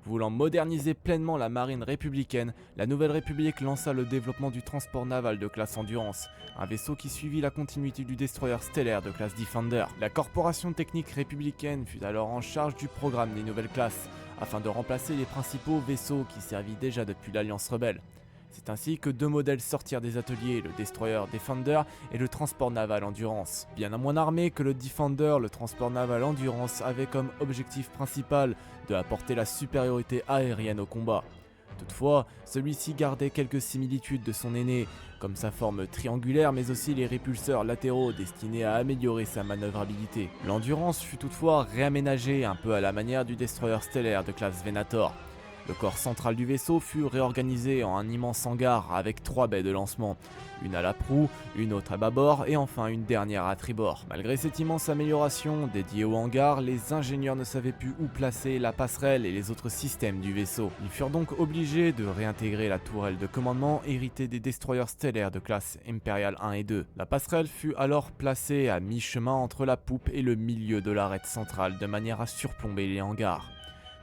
Voulant moderniser pleinement la marine républicaine, la Nouvelle République lança le développement du transport naval de classe Endurance, un vaisseau qui suivit la continuité du destroyer stellaire de classe Defender. La corporation technique républicaine fut alors en charge du programme des nouvelles classes, afin de remplacer les principaux vaisseaux qui servaient déjà depuis l'Alliance rebelle. C'est ainsi que deux modèles sortirent des ateliers, le Destroyer Defender et le Transport Naval Endurance. Bien moins armé que le Defender, le Transport Naval Endurance avait comme objectif principal de apporter la supériorité aérienne au combat. Toutefois, celui-ci gardait quelques similitudes de son aîné, comme sa forme triangulaire mais aussi les répulseurs latéraux destinés à améliorer sa manœuvrabilité. L'Endurance fut toutefois réaménagée un peu à la manière du Destroyer stellaire de classe Venator. Le corps central du vaisseau fut réorganisé en un immense hangar avec 3 baies de lancement, une à la proue, une autre à bâbord et enfin une dernière à tribord. Malgré cette immense amélioration dédiée au hangar, les ingénieurs ne savaient plus où placer la passerelle et les autres systèmes du vaisseau. Ils furent donc obligés de réintégrer la tourelle de commandement héritée des destroyers stellaires de classe Imperial 1 et 2. La passerelle fut alors placée à mi-chemin entre la poupe et le milieu de l'arête centrale de manière à surplomber les hangars.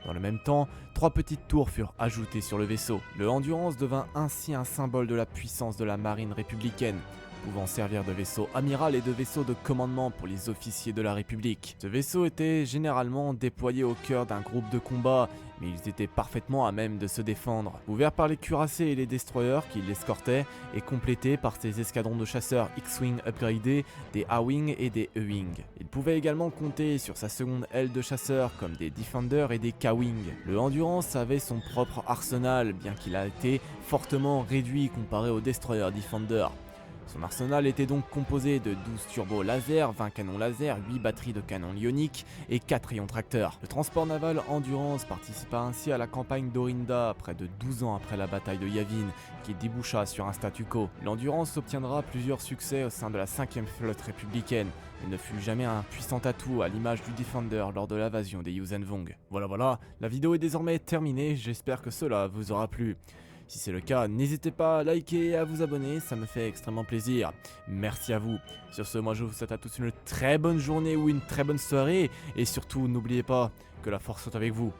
Dans le même temps, 3 petites tours furent ajoutées sur le vaisseau. Le Endurance devint ainsi un symbole de la puissance de la marine républicaine, pouvant servir de vaisseau amiral et de vaisseau de commandement pour les officiers de la République. Ce vaisseau était généralement déployé au cœur d'un groupe de combat, mais ils étaient parfaitement à même de se défendre. Ouvert par les cuirassés et les destroyers qui l'escortaient, et complété par ses escadrons de chasseurs X-Wing upgradés, des A-Wing et des E-Wing. Il pouvait également compter sur sa seconde aile de chasseurs comme des Defenders et des K-Wing. Le Endurance avait son propre arsenal, bien qu'il a été fortement réduit comparé au Destroyer Defender. Son arsenal était donc composé de 12 turbos laser, 20 canons laser, 8 batteries de canons ioniques et 4 rayons tracteurs. Le transport naval Endurance participa ainsi à la campagne d'Orinda près de 12 ans après la bataille de Yavin, qui déboucha sur un statu quo. L'Endurance obtiendra plusieurs succès au sein de la 5e flotte républicaine, mais ne fut jamais un puissant atout à l'image du Defender lors de l'invasion des Yuuzhan Vong. Voilà, la vidéo est désormais terminée, j'espère que cela vous aura plu. Si c'est le cas, n'hésitez pas à liker et à vous abonner, ça me fait extrêmement plaisir. Merci à vous. Sur ce, moi je vous souhaite à tous une très bonne journée ou une très bonne soirée. Et surtout, n'oubliez pas que la force soit avec vous.